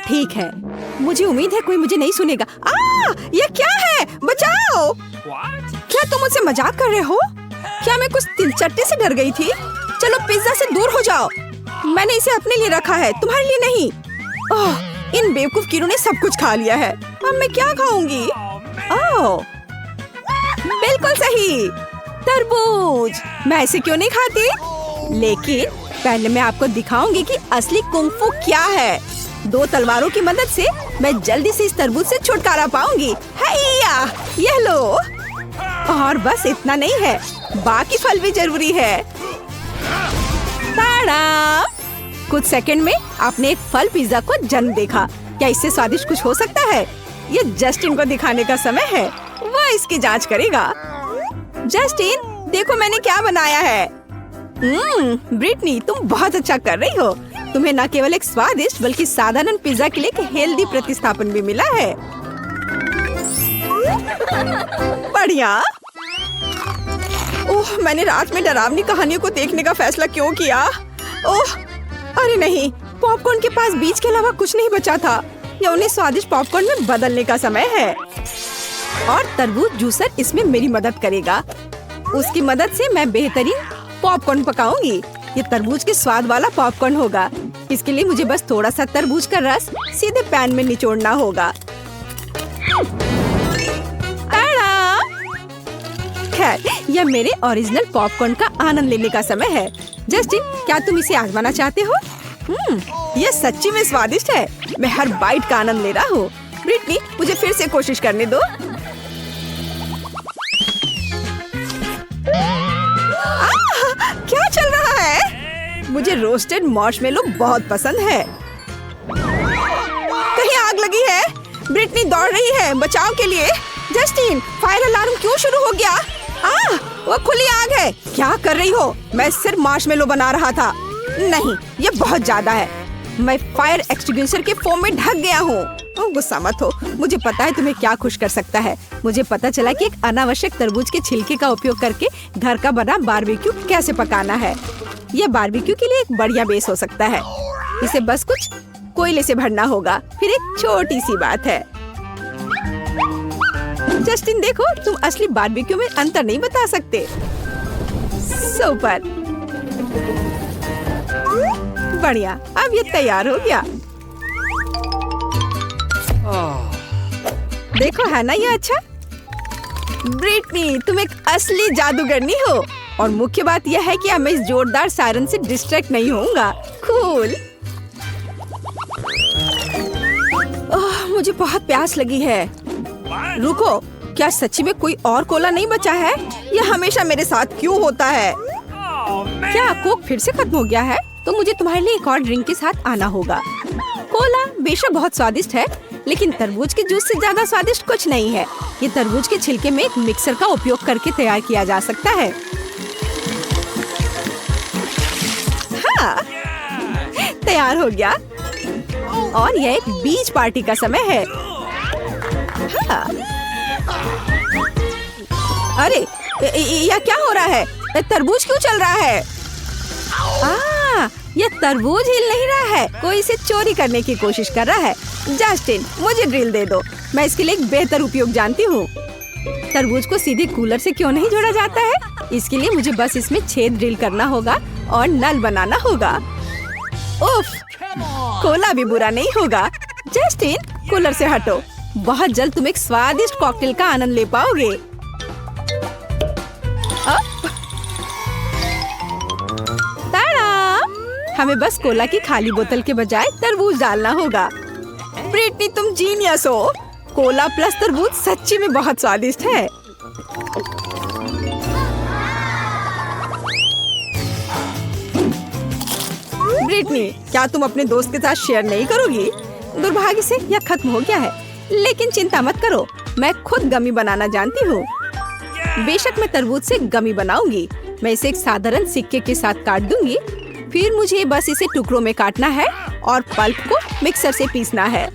ठीक है, मुझे उम्मीद है कोई मुझे नहीं सुनेगा। ये क्या है? बचाओ! क्या तुम मुझसे मजाक कर रहे हो? क्या मैं कुछ तिलचट्टे से डर गई थी? चलो पिज्जा से दूर हो जाओ। मैंने इसे अपने लिए रखा है, तुम्हारे लिए नहीं। इन बेवकूफ कीड़ों ने सब कुछ खा लिया है। अब मैं क्या खाऊंगी? बिल्कुल सही, तरबूज। मैं इसे क्यों नहीं खाती? लेकिन पहले मैं आपको दिखाऊंगी कि असली कुंग-फू क्या है। 2 तलवारों की मदद से मैं जल्दी से इस तरबूज से छुटकारा पाऊंगी। हैया, ये लो। और बस इतना नहीं है, बाकी फल भी जरूरी है। ताड़ा! कुछ सेकंड में आपने एक फल पिज्जा को जन्म देखा। क्या इससे स्वादिष्ट कुछ हो सकता है? ये जस्टिन को दिखाने का समय है, वह इसकी जांच करेगा। जस्टिन, देखो मैंने क्या बनाया है। ब्रिटनी, तुम बहुत अच्छा कर रही हो। तुम्हें न केवल एक स्वादिष्ट बल्कि साधारण पिज्जा के लिए एक हेल्दी प्रतिस्थापन भी मिला है। बढ़िया। ओह, मैंने रात में डरावनी कहानियों को देखने का फैसला क्यों किया? ओह, अरे नहीं, पॉपकॉर्न के पास बीज के अलावा कुछ नहीं बचा था। या उन्हें स्वादिष्ट पॉपकॉर्न में बदलने का समय है। और तरबूज जूसर इसमें मेरी मदद करेगा। उसकी मदद से मैं बेहतरीन पॉपकॉर्न पकाऊंगी। ये तरबूज के स्वाद वाला पॉपकॉर्न होगा। इसके लिए मुझे बस थोड़ा सा तरबूज का रस सीधे पैन में निचोड़ना होगा। खैर, यह मेरे ओरिजिनल पॉपकॉर्न का आनंद लेने का समय है। जस्टिन, क्या तुम इसे आजमाना चाहते हो? यह सच्ची में स्वादिष्ट है। मैं हर बाइट का आनंद ले रहा हूँ। ब्रिटनी, मुझे फिर से कोशिश करने दो। क्या चल रहा है? मुझे रोस्टेड मार्शमेलो बहुत पसंद है। कहीं आग लगी है? ब्रिटनी दौड़ रही है बचाव के लिए। जस्टिन, फायर अलार्म क्यों शुरू हो गया? वो खुली आग है। क्या कर रही हो? मैं सिर्फ मार्शमेलो बना रहा था। नहीं, ये बहुत ज्यादा है। मैं फायर एक्सटिंग्विशर के फोम में ढक गया हूँ। गुस्सा मत हो, मुझे पता है तुम्हें क्या खुश कर सकता है। मुझे पता चला कि एक अनावश्यक तरबूज के छिलके का उपयोग करके घर का बना बारबेक्यू कैसे पकाना है। यह बारबेक्यू के लिए एक बढ़िया बेस हो सकता है। इसे बस कुछ कोयले से भरना होगा। फिर एक छोटी सी बात है। जस्टिन, देखो, तुम असली बारबेक्यू में अंतर नहीं बता सकते। सुपर, बढ़िया। अब ये तैयार हो गया। देखो, है ना ये अच्छा? ब्रिटनी, तुम एक असली जादूगरनी हो। और मुख्य बात यह है कि अब मैं इस जोरदार सायरन से डिस्ट्रैक्ट नहीं होऊंगा। कूल। मुझे बहुत प्यास लगी है। रुको, क्या सच्ची में कोई और कोला नहीं बचा है? यह हमेशा मेरे साथ क्यों होता है? क्या कोक फिर से खत्म हो गया है? तो मुझे तुम्हारे लिए एक और ड्रिंक के साथ आना होगा। कोला बेशक बहुत स्वादिष्ट है, लेकिन तरबूज के जूस से ज्यादा स्वादिष्ट कुछ नहीं है। ये तरबूज के छिलके में एक मिक्सर का उपयोग करके तैयार किया जा सकता है। हाँ, तैयार हो गया। और यह एक बीच पार्टी का समय है। हाँ। अरे, यह क्या हो रहा है? तरबूज क्यों चल रहा है? यह तरबूज हिल नहीं रहा है। कोई इसे चोरी करने की कोशिश कर रहा है। जस्टिन, मुझे ड्रिल दे दो। मैं इसके लिए एक बेहतर उपयोग जानती हूँ। तरबूज को सीधे कूलर से क्यों नहीं जोड़ा जाता है? इसके लिए मुझे बस इसमें छेद ड्रिल करना होगा और नल बनाना होगा। उफ, कोला भी बुरा नहीं होगा। जस्टिन, कूलर से हटो। बहुत जल्द तुम एक स्वादिष्ट कॉकटेल का आनंद ले पाओगे। हमें बस कोला की खाली बोतल के बजाय तरबूज डालना होगा। ब्रिटनी, तुम जीनियस हो। कोला प्लस तरबूज सच्ची में बहुत स्वादिष्ट है। ब्रिटनी, क्या तुम अपने दोस्त के साथ शेयर नहीं करोगी? दुर्भाग्य से यह खत्म हो गया है, लेकिन चिंता मत करो, मैं खुद गमी बनाना जानती हूँ। बेशक मैं तरबूज से गमी बनाऊंगी। मैं इसे एक साधारण सिक्के के साथ काट दूंगी। फिर मुझे बस इसे टुकड़ों में काटना है और पल्प को मिक्सर से पीसना है।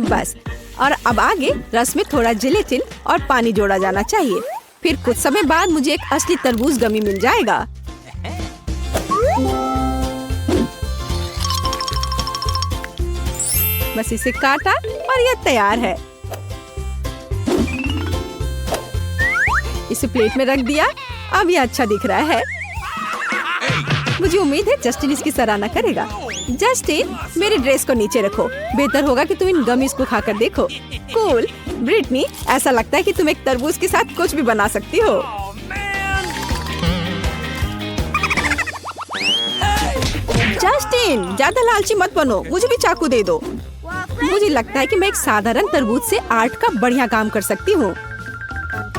बस। और अब आगे रस में थोड़ा जिलेटिन और पानी जोड़ा जाना चाहिए। फिर कुछ समय बाद मुझे एक असली तरबूज गमी मिल जाएगा। बस इसे काटा और ये तैयार है। इसे प्लेट में रख दिया। अब ये अच्छा दिख रहा है। मुझे उम्मीद है जस्टिन इसकी सराहना करेगा। जस्टिन, मेरी ड्रेस को नीचे रखो। बेहतर होगा कि तुम इन गमीज को खाकर देखो। कूल। ब्रिटनी, ऐसा लगता है कि तुम एक तरबूज के साथ कुछ भी बना सकती हो। जस्टिन, ज्यादा लालची मत बनो। मुझे भी चाकू दे दो। मुझे लगता है कि मैं एक साधारण तरबूज से आर्ट का बढ़िया काम कर सकती हूँ।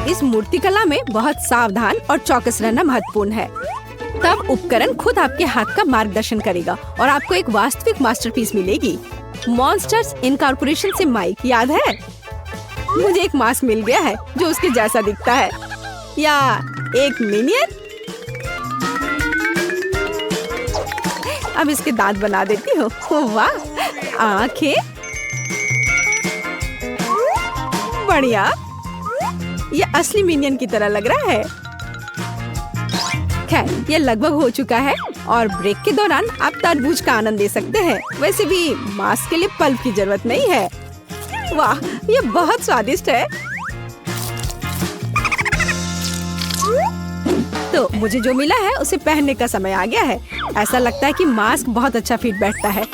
इस मूर्तिकला में बहुत सावधान और चौकस रहना महत्वपूर्ण है। तब उपकरण खुद आपके हाथ का मार्गदर्शन करेगा और आपको एक वास्तविक मास्टरपीस मिलेगी। मॉन्स्टर्स इनकॉर्पोरेशन से माइक याद है? मुझे एक मास्क मिल गया है जो उसके जैसा दिखता है, या एक मिनियन। अब इसके दांत बना देती हूँ। वाह, आंखें, बढ़िया। ये असली मिनियन की तरह लग रहा है। खैर, ये लगभग हो चुका है और ब्रेक के दौरान आप तरबूज का आनंद ले सकते हैं। वैसे भी मास्क के लिए पल्प की जरूरत नहीं है। वाह, ये बहुत स्वादिष्ट है। तो मुझे जो मिला है उसे पहनने का समय आ गया है। ऐसा लगता है कि मास्क बहुत अच्छा फिट बैठता है।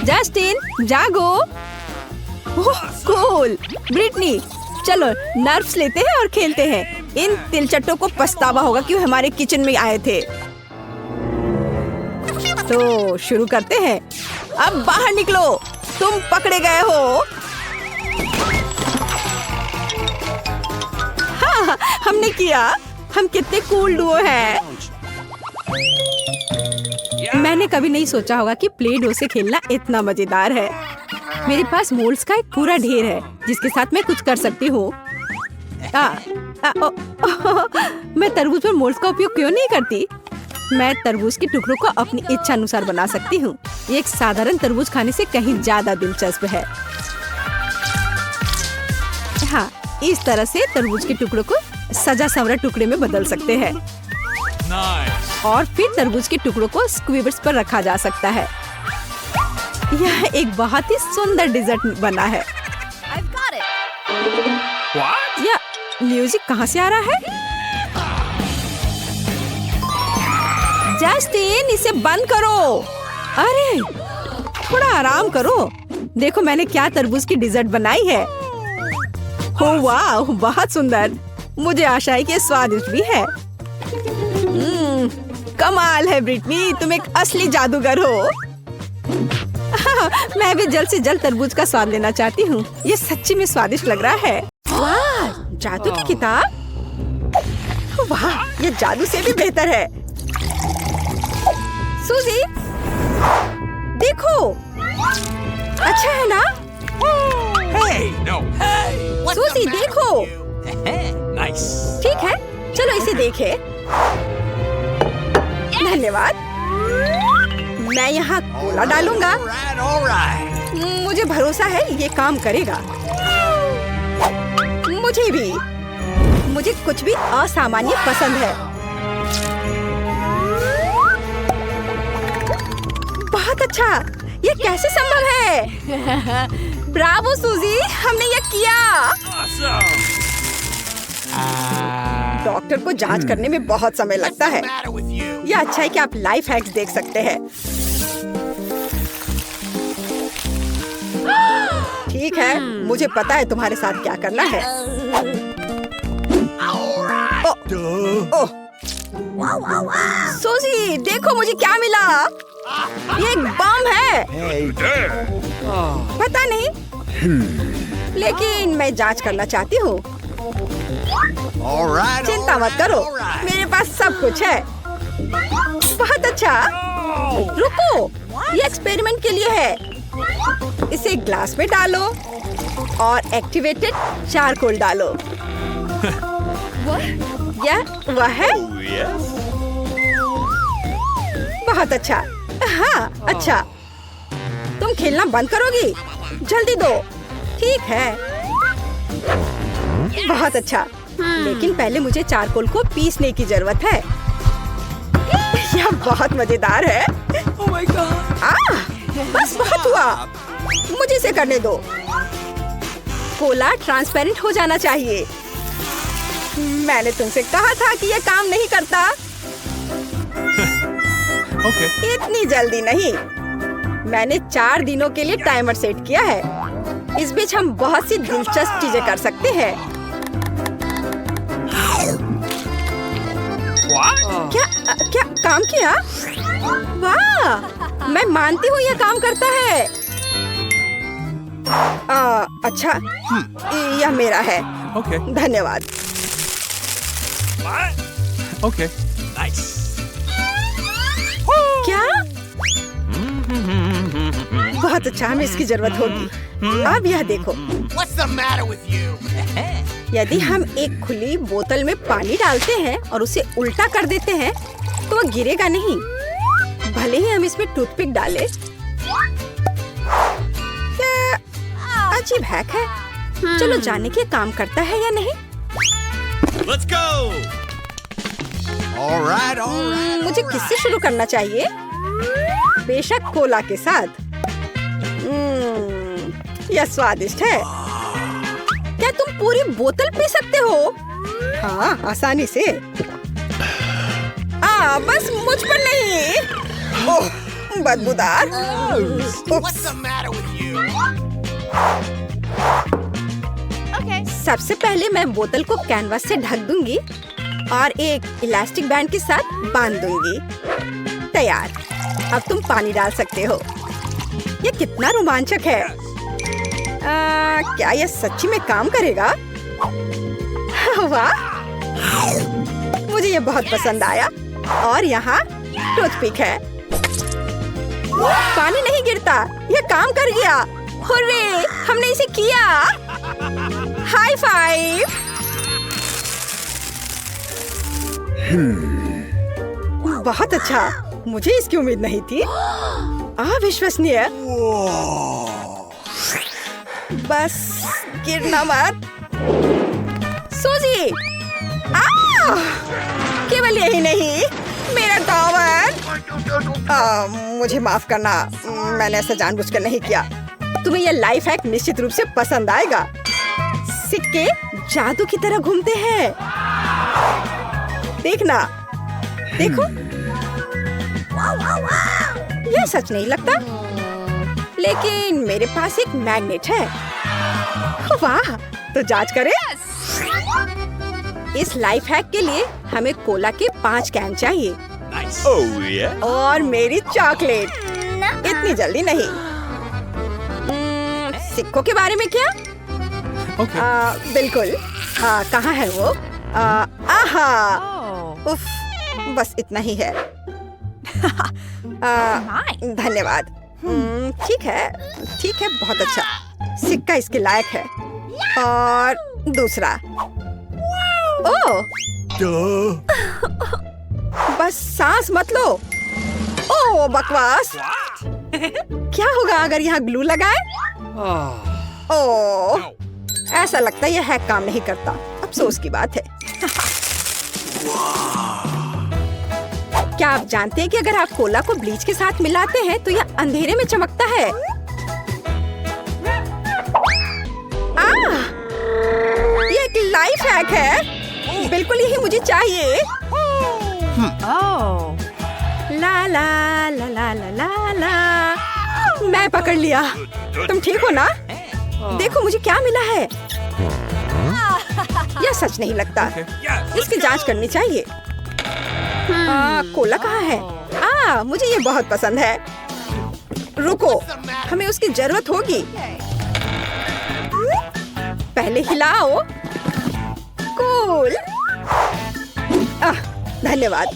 जस्टिन, जागो। ओह, कूल। ब्रिटनी, चलो नर्व्स लेते हैं और खेलते हैं। इन तिलचट्टों को पछतावा होगा कि वो हमारे किचन में आए थे। तो शुरू करते हैं। अब बाहर निकलो, तुम पकड़े गए हो। हाँ, हमने किया। हम कितने कूल डुओ हैं। मैंने कभी नहीं सोचा होगा कि प्ले डो से खेलना इतना मजेदार है। मेरे पास मोल्ड्स का एक पूरा ढेर है जिसके साथ मैं कुछ कर सकती हूँ। मैं तरबूज पर मोल्ड्स का उपयोग क्यों नहीं करती? मैं तरबूज के टुकड़ों को अपनी इच्छा अनुसार बना सकती हूँ। ये एक साधारण तरबूज खाने से कहीं ज्यादा दिलचस्प है। हाँ, इस तरह से तरबूज के टुकड़ों को सजा संवरा टुकड़े में बदल सकते हैं। और फिर तरबूज के टुकड़ों को स्क्वीवर्स पर रखा जा सकता है। यह एक बहुत ही सुंदर डिजर्ट बना है। यह म्यूजिक कहाँ से आ रहा है? जस्टिन, इसे बंद करो। अरे, थोड़ा आराम करो। देखो मैंने क्या तरबूज की डिजर्ट बनाई है। हो वाह, बहुत सुंदर। मुझे आशा है कि ये स्वादिष्ट भी है। कमाल है ब्रिटनी, तुम एक असली जादूगर हो। मैं भी जल्द से जल्द तरबूज का स्वाद लेना चाहती हूँ। ये सच्ची में स्वादिष्ट लग रहा है। वाह, जादू की किताब। वाह, ये जादू से भी बेहतर है। सूजी, देखो, अच्छा है ना? सूजी, देखो। ठीक है, चलो इसे देखें। धन्यवाद। मैं यहाँ कोला डालूंगा। मुझे भरोसा है ये काम करेगा। मुझे भी। मुझे कुछ भी असामान्य पसंद है। बहुत अच्छा। ये कैसे संभव है? ब्रावो सूजी, हमने ये किया। डॉक्टर को जांच करने में बहुत समय लगता है। यह अच्छा है कि आप लाइफ हैक्स देख सकते हैं। ठीक है, मुझे पता है तुम्हारे साथ क्या करना है। ओह, सूजी, देखो मुझे क्या मिला। ये एक बम है। पता नहीं, लेकिन मैं जांच करना चाहती हूँ। चिंता मत करो, मेरे पास सब कुछ है। बहुत अच्छा। रुको, ये एक्सपेरिमेंट के लिए है। इसे ग्लास में डालो और एक्टिवेटेड चारकोल डालो। वह है। बहुत अच्छा। हाँ, अच्छा। तुम खेलना बंद करोगी? जल्दी दो। ठीक है, बहुत अच्छा। लेकिन पहले मुझे चारकोल को पीसने की जरूरत है। यह बहुत मजेदार है। बस बहुत हुआ। मुझे इसे करने दो। कोला ट्रांसपेरेंट हो जाना चाहिए। मैंने तुमसे कहा था कि यह काम नहीं करता। Okay. इतनी जल्दी नहीं। मैंने 4 दिनों के लिए टाइमर सेट किया है। इस बीच हम बहुत सी दिलचस्प चीजें कर सकते हैं। क्या काम किया? वाह, मैं मानती हूँ यह काम करता है। अच्छा, यह मेरा है। Okay. धन्यवाद। Okay. Nice. क्या? बहुत अच्छा, हमें इसकी जरूरत होगी। अब यह देखो, What's the matter with you? यदि हम एक खुली बोतल में पानी डालते हैं और उसे उल्टा कर देते हैं तो वह गिरेगा नहीं, भले ही हम इसमें टूथपिक डालें। क्या अजीब हैक है। चलो जाने के काम करता है या नहीं। Let's go. All right. मुझे किससे शुरू करना चाहिए? बेशक कोला के साथ। यह स्वादिष्ट है। क्या तुम पूरी बोतल पी सकते हो? हाँ, आसानी से। बस मुझ पर नहीं। ओह, बदबूदार। What's the matter with you? सबसे पहले मैं बोतल को कैनवास से ढक दूंगी और एक इलास्टिक बैंड के साथ बांध दूंगी। तैयार। अब तुम पानी डाल सकते हो। ये कितना रोमांचक है। क्या यह सच्ची में काम करेगा? वाह, मुझे ये बहुत पसंद आया। और यहाँ टूथपिक है। पानी नहीं गिरता, यह काम कर गया। हुर्रे, हमने इसे किया। High five. बहुत अच्छा, मुझे इसकी उम्मीद नहीं थी। अविश्वसनीय। बस गिरना मत। सूजी, केवल यही नहीं, मेरा टॉवर। मुझे माफ करना, मैंने ऐसा जानबूझकर नहीं किया। तुम्हें यह लाइफ हैक निश्चित रूप से पसंद आएगा। सिक्के जादू की तरह घूमते हैं। देखना, देखो, यह सच नहीं लगता, लेकिन मेरे पास एक मैग्नेट है। वाह, तो जांच करें। इस लाइफ हैक के लिए हमें कोला के 5 कैन चाहिए। Nice. Oh yeah. और मेरी चॉकलेट। इतनी जल्दी नहीं। सिक्कों के बारे में क्या? Okay. बिल्कुल। कहाँ है वो? आहा, उफ, बस इतना ही है। धन्यवाद। ठीक है, बहुत अच्छा। सिक्का इसके लायक है। और दूसरा। ओह, बस सांस मत लो। ओह, बकवास। क्या होगा अगर यहाँ ग्लू लगाए? ओह, ऐसा लगता है यह हैक काम नहीं करता। अफसोस की बात है। क्या आप जानते हैं कि अगर आप कोला को ब्लीच के साथ मिलाते हैं तो यह अंधेरे में चमकता है? यह एक लाइफ हैक है। बिल्कुल यही मुझे चाहिए। ला ला ला ला ला ला ला। मैं पकड़ लिया। तुम ठीक हो ना? देखो मुझे क्या मिला है। यह सच नहीं लगता। इसकी जांच करनी चाहिए। कोला कहाँ है? मुझे ये बहुत पसंद है। रुको, हमें उसकी जरूरत होगी। पहले हिलाओ। कूल। धन्यवाद।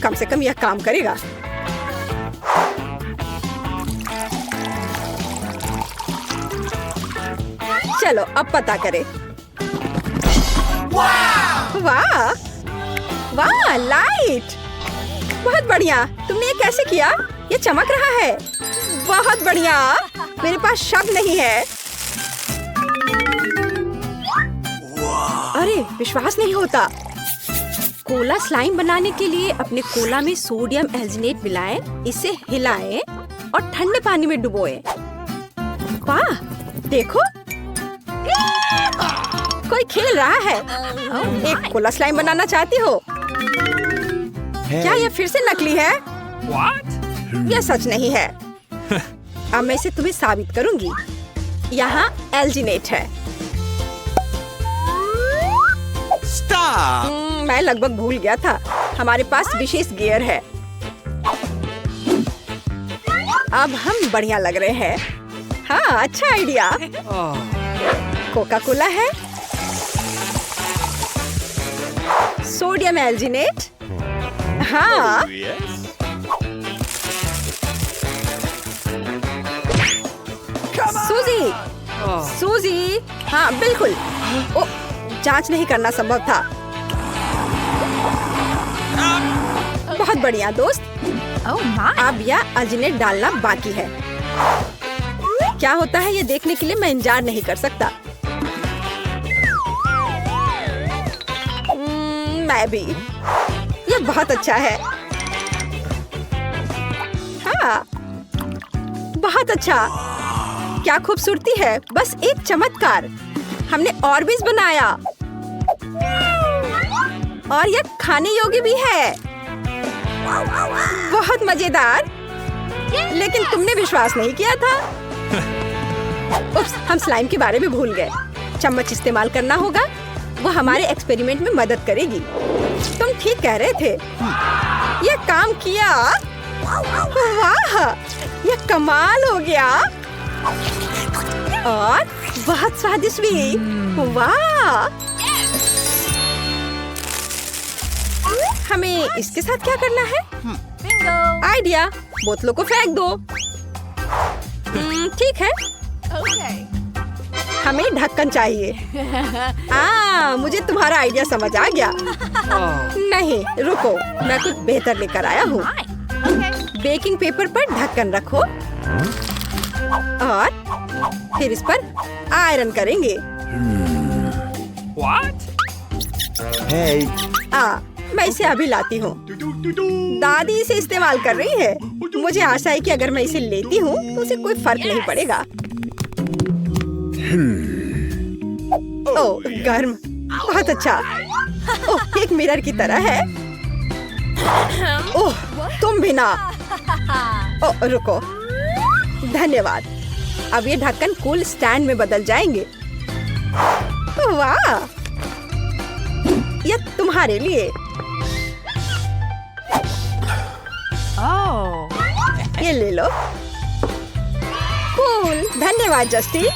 कम से कम यह काम करेगा। चलो अब पता करें। वाह वाह, लाइट। बहुत बढ़िया। तुमने ये कैसे किया? ये चमक रहा है। बहुत बढ़िया। मेरे पास शब्द नहीं है। अरे विश्वास नहीं होता। कोला स्लाइम बनाने के लिए अपने कोला में सोडियम एल्जिनेट मिलाएं, इसे हिलाएं और ठंडे पानी में डुबोएं। वाह, देखो कोई खेल रहा है। एक खुला स्लाइम बनाना चाहती हो? क्या यह फिर से नकली है? यह सच नहीं है। अब मैं इसे तुम्हें साबित करूंगी। यहाँ एल्जिनेट है। Stop! मैं लगभग भूल गया था, हमारे पास विशेष गियर है। अब हम बढ़िया लग रहे हैं। हाँ, अच्छा आइडिया। कोका कोला है, सोडियम एल्जिनेट। हाँ, Oh, yes. सूजी, सूजी। हाँ, बिल्कुल। ओ, जांच नहीं करना संभव था। बहुत बढ़िया दोस्त। अब यह एल्जिनेट डालना बाकी है। क्या होता है ये देखने के लिए मैं इंतजार नहीं कर सकता। मैं भी। ये बहुत अच्छा है। हाँ, बहुत अच्छा। क्या खूबसूरती है, बस एक चमत्कार। हमने ऑर्बिस बनाया और यह खाने योग्य भी है। बहुत मजेदार। लेकिन तुमने विश्वास नहीं किया था। उप्स, हम स्लाइम के बारे में भूल गए। चम्मच इस्तेमाल करना होगा, वो हमारे एक्सपेरिमेंट में मदद करेगी। तुम ठीक कह रहे थे, यह काम किया। वाह, यह कमाल हो गया और बहुत स्वादिष्ट भी। वाह, हमें इसके साथ क्या करना है? आइडिया, बोतलों को फेंक दो। ठीक है। हमें ढक्कन चाहिए। मुझे तुम्हारा आइडिया समझ आ गया। नहीं, रुको, मैं कुछ बेहतर लेकर आया हूँ। बेकिंग पेपर पर ढक्कन रखो और फिर इस पर आयरन करेंगे। What? Hey. मैं इसे अभी लाती हूँ। दादी इसे इस्तेमाल कर रही है। मुझे आशा है कि अगर मैं इसे लेती हूँ तो उसे कोई फर्क नहीं पड़ेगा। ओह, गर्म, बहुत अच्छा। ओह, एक मिरर की तरह है। ओह, तुम भी ना। ओह, रुको, धन्यवाद। अब ये ढक्कन कूल स्टैंड में बदल जाएंगे। वाह, यह तुम्हारे लिए। ये ले लो। कूल, धन्यवाद जस्टी।